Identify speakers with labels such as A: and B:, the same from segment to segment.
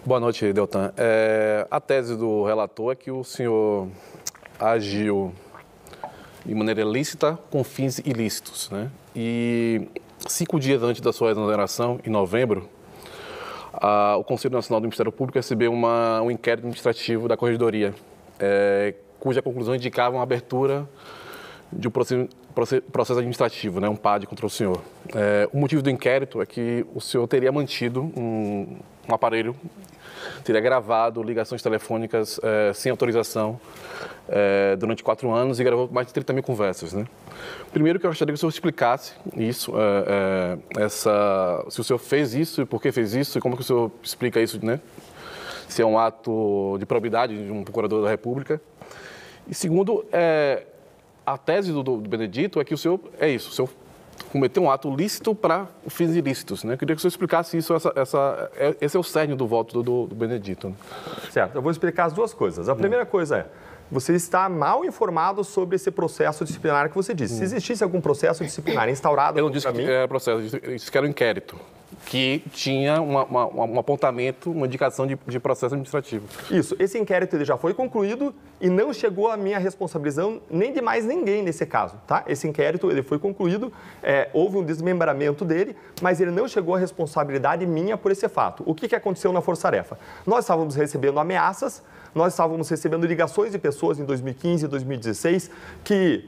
A: Boa noite, Deltan. A tese do relator é que o senhor agiu de maneira ilícita com fins ilícitos, né? E 5 dias antes da sua exoneração, em novembro, o Conselho Nacional do Ministério Público recebeu um inquérito administrativo da Corregedoria, cuja conclusão indicava uma abertura de um processo administrativo, né, um PAD contra o senhor. O motivo do inquérito é que o senhor teria mantido um aparelho, teria gravado ligações telefônicas sem autorização durante 4 anos e gravou mais de 30 mil conversas, né? Primeiro que eu gostaria que o senhor explicasse isso, se o senhor fez isso e por que fez isso e como que o senhor explica isso, né? Se é um ato de probidade de um procurador da República. E segundo, a tese do Benedito é que o senhor cometeu um ato lícito para fins ilícitos, né? Eu queria que o senhor explicasse isso, esse é o cerne do voto do Benedito. Né?
B: Certo, eu vou explicar as duas coisas. A primeira coisa você está mal informado sobre esse processo disciplinar que você disse. Se existisse algum processo disciplinar instaurado...
A: Eu não disse que era processo, eu disse que era um inquérito, que tinha um apontamento, uma indicação de processo administrativo.
B: Isso, esse inquérito ele já foi concluído e não chegou à minha responsabilização nem de mais ninguém nesse caso, tá? Esse inquérito ele foi concluído, houve um desmembramento dele, mas ele não chegou à responsabilidade minha por esse fato. O que aconteceu na Força Tarefa? Nós estávamos recebendo ameaças, nós estávamos recebendo ligações de pessoas em 2015 e 2016 que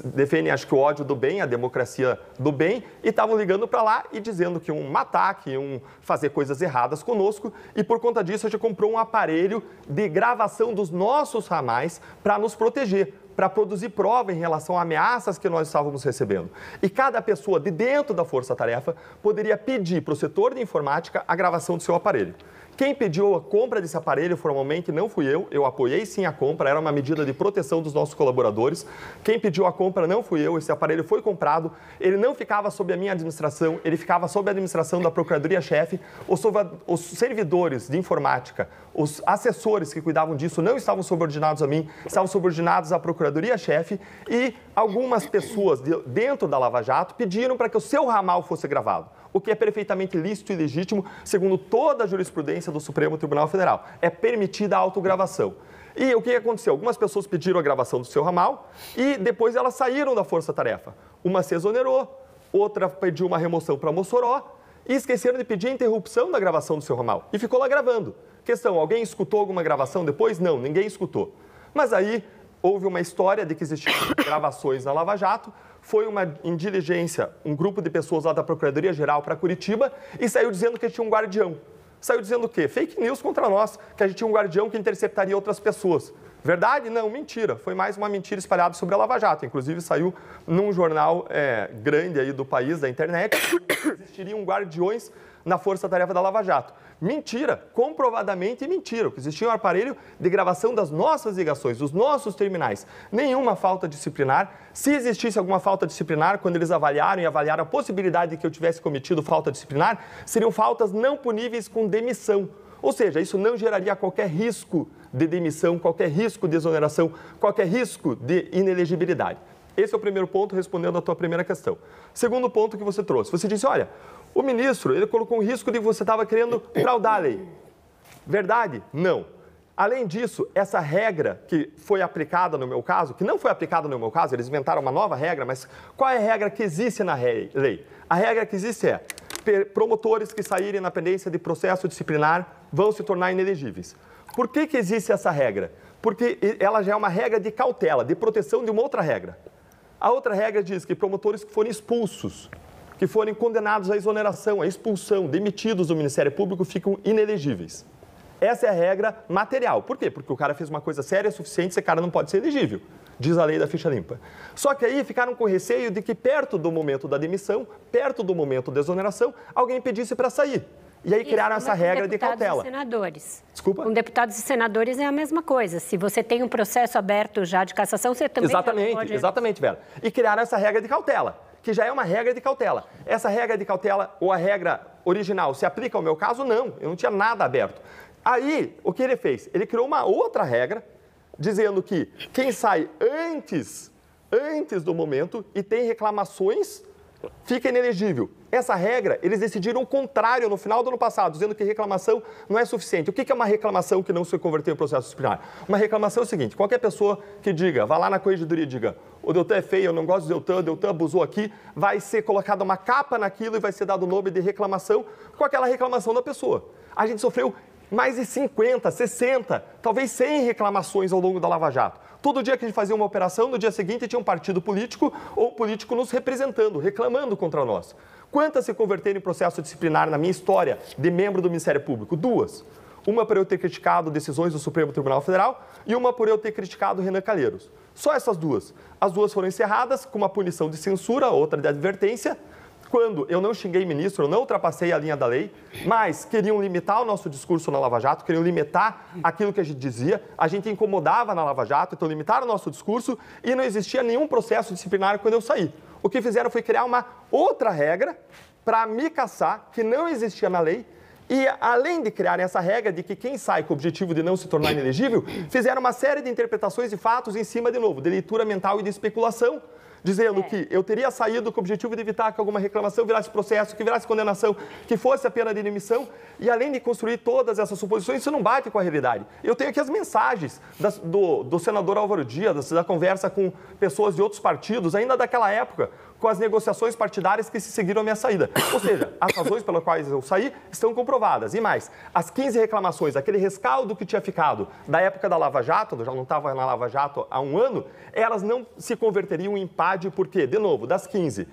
B: defendem, acho que o ódio do bem, a democracia do bem, e estavam ligando para lá e dizendo que iam matar, que iam fazer coisas erradas conosco, e por conta disso a gente comprou um aparelho de gravação dos nossos ramais para nos proteger, para produzir prova em relação a ameaças que nós estávamos recebendo. E cada pessoa de dentro da Força Tarefa poderia pedir para o setor de informática a gravação do seu aparelho. Quem pediu a compra desse aparelho formalmente não fui eu apoiei sim a compra, era uma medida de proteção dos nossos colaboradores. Quem pediu a compra não fui eu, esse aparelho foi comprado, ele não ficava sob a minha administração, ele ficava sob a administração da Procuradoria-Chefe, os servidores de informática, os assessores que cuidavam disso não estavam subordinados a mim, estavam subordinados à Procuradoria-Chefe e algumas pessoas dentro da Lava Jato pediram para que o seu ramal fosse gravado, o que é perfeitamente lícito e legítimo, segundo toda a jurisprudência do Supremo Tribunal Federal. É permitida a autogravação. E o que aconteceu? Algumas pessoas pediram a gravação do seu ramal e depois elas saíram da Força Tarefa. Uma se exonerou, outra pediu uma remoção para Mossoró e esqueceram de pedir a interrupção da gravação do seu ramal. E ficou lá gravando. Questão, alguém escutou alguma gravação depois? Não, ninguém escutou. Mas aí houve uma história de que existiam gravações na Lava Jato, foi em diligência um grupo de pessoas lá da Procuradoria-Geral para Curitiba e saiu dizendo que tinha um guardião. Saiu dizendo o quê? Fake news contra nós, que a gente tinha um guardião que interceptaria outras pessoas. Verdade? Não, mentira. Foi mais uma mentira espalhada sobre a Lava Jato. Inclusive saiu num jornal grande aí do país, da internet, que existiriam guardiões na Força Tarefa da Lava Jato. Mentira, comprovadamente mentira. O que existia um aparelho de gravação das nossas ligações, dos nossos terminais. Nenhuma falta disciplinar. Se existisse alguma falta disciplinar, quando eles avaliaram a possibilidade de que eu tivesse cometido falta disciplinar, seriam faltas não puníveis com demissão. Ou seja, isso não geraria qualquer risco de demissão, qualquer risco de exoneração, qualquer risco de inelegibilidade. Esse é o primeiro ponto, respondendo à tua primeira questão. Segundo ponto que você trouxe, você disse, olha, o ministro, ele colocou um risco de que você estava querendo fraudar a lei. Verdade? Não. Além disso, essa regra que foi aplicada no meu caso, que não foi aplicada no meu caso, eles inventaram uma nova regra, mas qual é a regra que existe na lei? A regra que existe é, promotores que saírem na pendência de processo disciplinar vão se tornar inelegíveis. Por que existe essa regra? Porque ela já é uma regra de cautela, de proteção de uma outra regra. A outra regra diz que promotores que forem expulsos, que forem condenados à exoneração, à expulsão, demitidos do Ministério Público, ficam inelegíveis. Essa é a regra material. Por quê? Porque o cara fez uma coisa séria o suficiente, esse cara não pode ser elegível, diz a lei da ficha limpa. Só que aí ficaram com receio de que perto do momento da demissão, perto do momento da exoneração, alguém pedisse para sair. E aí criaram essa regra de cautela.
C: Com deputados e senadores.
B: Desculpa?
C: Com deputados e senadores é a mesma coisa. Se você tem um processo aberto já de cassação, você também pode...
B: Exatamente, Vera. E criaram essa regra de cautela, que já é uma regra de cautela. Essa regra de cautela, ou a regra original, se aplica ao meu caso? Não, eu não tinha nada aberto. Aí, o que ele fez? Ele criou uma outra regra, dizendo que quem sai antes do momento e tem reclamações fica inelegível. Essa regra, eles decidiram o contrário no final do ano passado, dizendo que reclamação não é suficiente. O que é uma reclamação que não se converteu em processo disciplinar? Uma reclamação é o seguinte, qualquer pessoa que diga, vá lá na corregedoria e diga, o Deltan é feio, eu não gosto do Deltan, o Deltan abusou aqui, vai ser colocada uma capa naquilo e vai ser dado o nome de reclamação com aquela reclamação da pessoa. A gente sofreu mais de 50, 60, talvez 100 reclamações ao longo da Lava Jato. Todo dia que a gente fazia uma operação, no dia seguinte tinha um partido político ou um político nos representando, reclamando contra nós. Quantas se converteram em processo disciplinar na minha história de membro do Ministério Público? 2. Uma por eu ter criticado decisões do Supremo Tribunal Federal e uma por eu ter criticado Renan Calheiros. Só essas 2. As 2 foram encerradas com uma punição de censura, outra de advertência, quando eu não xinguei ministro, eu não ultrapassei a linha da lei, mas queriam limitar o nosso discurso na Lava Jato, queriam limitar aquilo que a gente dizia, a gente incomodava na Lava Jato, então limitaram o nosso discurso e não existia nenhum processo disciplinar quando eu saí. O que fizeram foi criar uma outra regra para me caçar, que não existia na lei, e além de criar essa regra de que quem sai com o objetivo de não se tornar inelegível, fizeram uma série de interpretações de fatos em cima, de novo, de leitura mental e de especulação, dizendo que eu teria saído com o objetivo de evitar que alguma reclamação virasse processo, que virasse condenação, que fosse a pena de demissão. E além de construir todas essas suposições, isso não bate com a realidade. Eu tenho aqui as mensagens do senador Álvaro Dias, da conversa com pessoas de outros partidos, ainda daquela época, com as negociações partidárias que se seguiram à minha saída. Ou seja, as razões pelas quais eu saí estão comprovadas. E mais, as 15 reclamações, aquele rescaldo que tinha ficado da época da Lava Jato, eu já não estava na Lava Jato há um ano, elas não se converteriam em PAD, porque, de novo, das 15,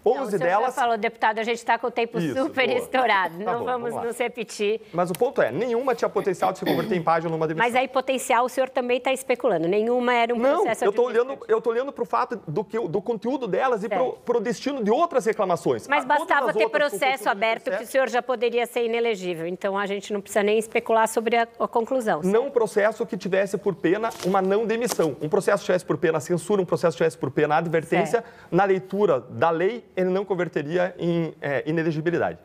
B: 11 delas...
C: já falou, deputado, a gente está com o tempo super estourado,
B: Tá
C: não
B: bom,
C: vamos nos repetir.
B: Mas o ponto é, nenhuma tinha potencial de se converter em PAD numa demissão.
C: Mas aí potencial o senhor também está especulando, nenhuma era um processo administrativo.
B: Não, eu estou olhando para o fato do conteúdo delas e para o destino de outras reclamações.
C: Mas bastava ter processo aberto que o senhor já poderia ser inelegível, então a gente não precisa nem especular sobre a conclusão. Certo?
B: Não um processo que tivesse por pena uma não demissão. Um processo que tivesse por pena censura, um processo que tivesse por pena advertência, na leitura da lei, ele não converteria em inelegibilidade.